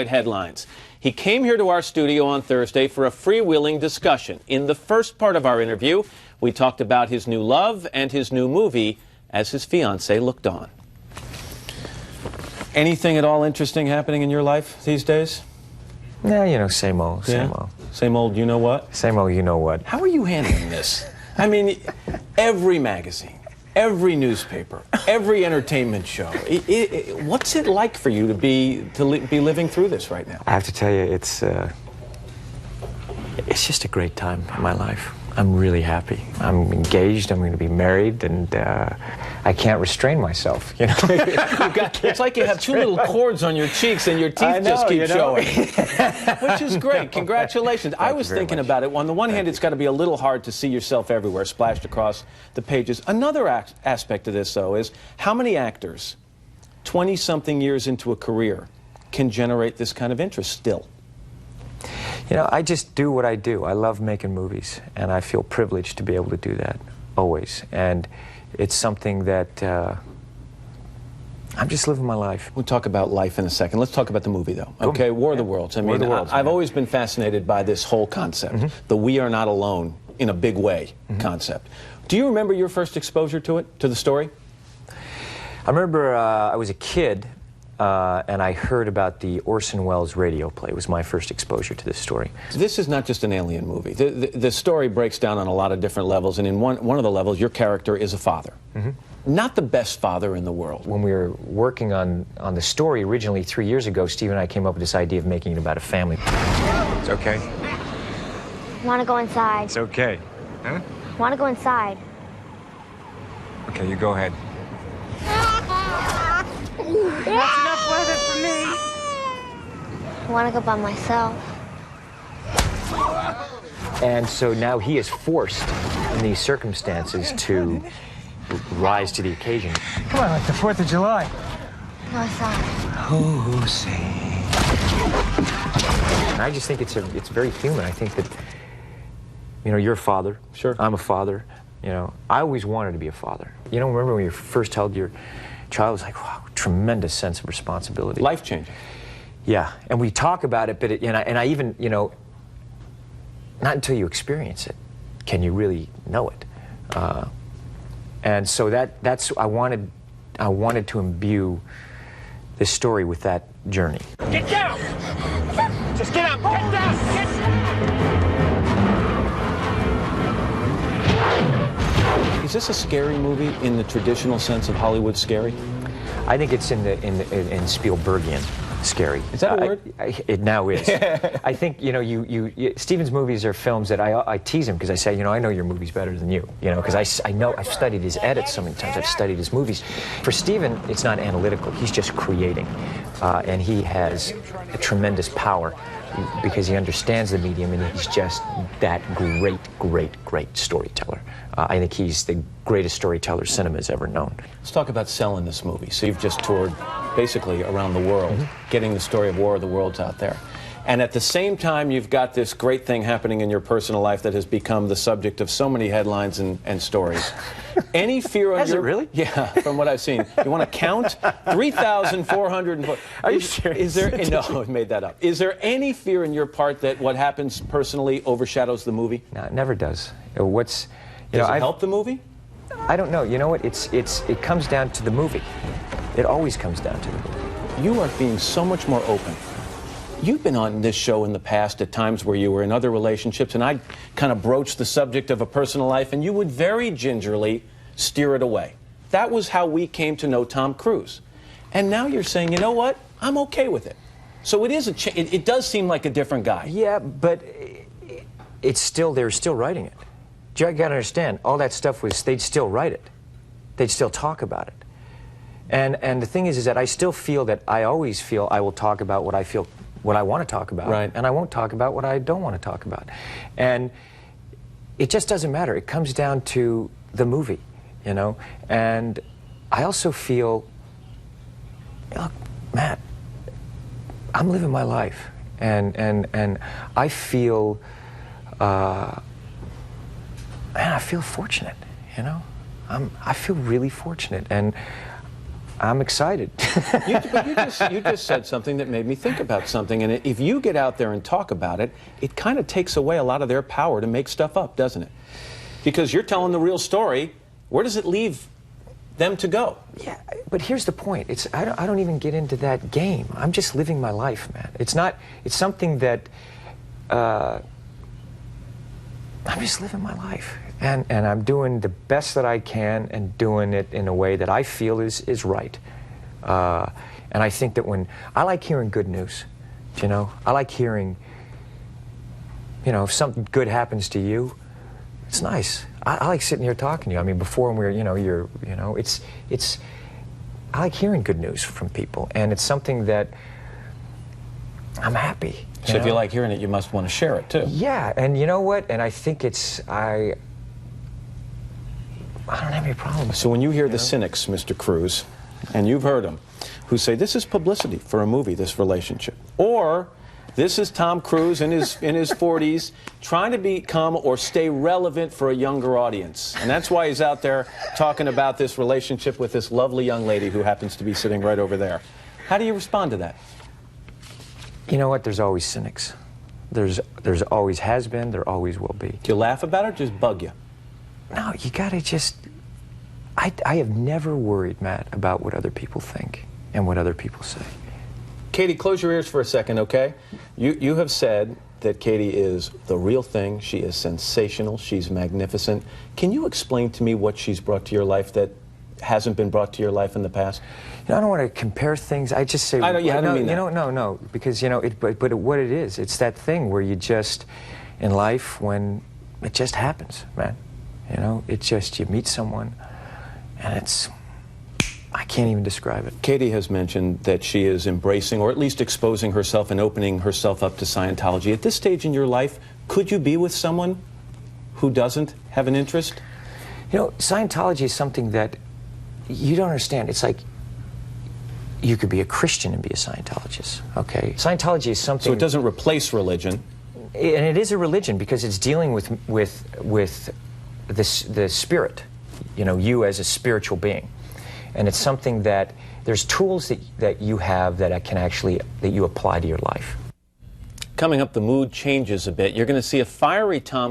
Headlines. He came here to our studio on Thursday for a freewheeling discussion. In the first part of our interview, we talked about his new love and his new movie as his fiancée looked on. Anything at all interesting happening in your life these days? Yeah, you know, same old, same old. Same old you know what? Same old you know what. How are you handling this? I mean, every magazine, every newspaper, every entertainment show. What's it like for you to be living through this right now? I have to tell you, it's just a great time in my life. I'm really happy. I'm engaged. I'm going to be married, and I can't restrain myself. You know, it's like you have two little cords on your cheeks, and your teeth just keep showing, which is great. Congratulations. I was thinking about it. On the one hand, it's got to be a little hard to see yourself everywhere, splashed across the pages. Another aspect of this, though, is how many actors, 20-something years into a career, can generate this kind of interest still? You know, I just do what I do. I love making movies, and I feel privileged to be able to do that, always. And it's something that I'm just living my life. We'll talk about life in a second. Let's talk about the movie, though. Cool. Okay, War of the Worlds. I mean, I've always been fascinated by this whole concept, the we are not alone in a big way concept. Do you remember your first exposure to it, to the story? I remember I was a kid, and I heard about the Orson Welles radio play. It was my first exposure to this story. This is not just an alien movie. The story breaks down on a lot of different levels, and in one of the levels, your character is a father. Not the best father in the world. When we were working on the story originally 3 years ago, Steve and I came up with this idea of making it about a family. It's okay. I want to go inside. It's okay. Huh? I want to go inside. Okay, you go ahead. That's enough weather for me. I want to go by myself. And so now he is forced in these circumstances to rise to the occasion. Come on, like the 4th of July. Go outside. Oh, say. And I just think it's very human. I think that, you know, you're a father. Sure. I'm a father. You know, I always wanted to be a father. You know, remember when you first held your child, it was like, wow, tremendous sense of responsibility. Life-changing. Yeah, and we talk about it, but and I even, you know, not until you experience it can you really know it. And so that's I wanted to imbue this story with that journey. Get down! Just get up! Get down! Get Is this a scary movie in the traditional sense of Hollywood scary? I think it's in Spielbergian scary. Is that a word? It now is. I think, you know, Steven's movies are films that I tease him because I say, you know, I know your movies better than you, you know, because I know I've studied his edits so many times, I've studied his movies. For Steven, it's not analytical, he's just creating, and he has a tremendous power because he understands the medium, and he's just that great storyteller. I think he's the greatest storyteller cinema's ever known. Let's talk about selling this movie. So you've just toured basically around the world, getting the story of War of the Worlds out there. And at the same time, you've got this great thing happening in your personal life that has become the subject of so many headlines and stories. Any fear on Has it really? Yeah, from what I've seen. You want to count? 3,404. Are you serious? Is there, no, I made that up. Is there any fear in your part that what happens personally overshadows the movie? No, it never does. Does it help the movie? I don't know. You know what? It comes down to the movie. It always comes down to the movie. You are being so much more open. You've been on this show in the past at times where you were in other relationships, and I'd kind of broach the subject of a personal life, and you would very gingerly steer it away. That was how we came to know Tom Cruise. And now you're saying, you know what? I'm okay with it. So it is it does seem like a different guy. Yeah, but they're still writing it. You got to understand, all that stuff they'd still write it. They'd still talk about it. And the thing is that I still feel that I always feel I will talk about what I want to talk about. Right. And I won't talk about what I don't want to talk about. And it just doesn't matter. It comes down to the movie, you know? And I also feel, look, Matt, I'm living my life. And I feel, man, I feel fortunate, you know? I feel really fortunate. And I'm excited. But you just said something that made me think about something, and if you get out there and talk about it, it kind of takes away a lot of their power to make stuff up, doesn't it? Because you're telling the real story. Where does it leave them to go? Yeah, but here's the point. I don't even get into that game. I'm just living my life, man. It's something that I'm just living my life. And I'm doing the best that I can and doing it in a way that I feel is right. And I think that I like hearing good news, you know? I like hearing, you know, if something good happens to you, it's nice. I like sitting here talking to you. I mean, before when I like hearing good news from people, and it's something that I'm happy. So if you like hearing it, you must want to share it too. Yeah, and you know what? And I think I don't have any problem. So when you hear the cynics, Mr. Cruise, and you've heard them, who say this is publicity for a movie, this relationship, or this is Tom Cruise in his 40s trying to become or stay relevant for a younger audience, and that's why he's out there talking about this relationship with this lovely young lady who happens to be sitting right over there. How do you respond to that? You know what? There's always cynics. There's always has been. There always will be. Do you laugh about it or just bug you? No, you gotta just... I have never worried, Matt, about what other people think and what other people say. Katie, close your ears for a second, okay? You have said that Katie is the real thing. She is sensational. She's magnificent. Can you explain to me what she's brought to your life that hasn't been brought to your life in the past? You know, I don't want to compare things. I just say... I don't mean that. No, because, you know, but what it is, it's that thing where you just, in life, when it just happens, man. You know, it's just, you meet someone, and it's... I can't even describe it. Katie has mentioned that she is embracing, or at least exposing herself and opening herself up to Scientology. At this stage in your life, could you be with someone who doesn't have an interest? You know, Scientology is something that you don't understand. It's like you could be a Christian and be a Scientologist, okay? Scientology is something... So it doesn't replace religion. And it is a religion because it's dealing with the spirit, you know, you as a spiritual being. And it's something that there's tools that you have that you apply to your life. Coming up, the mood changes a bit. You're going to see a fiery Tom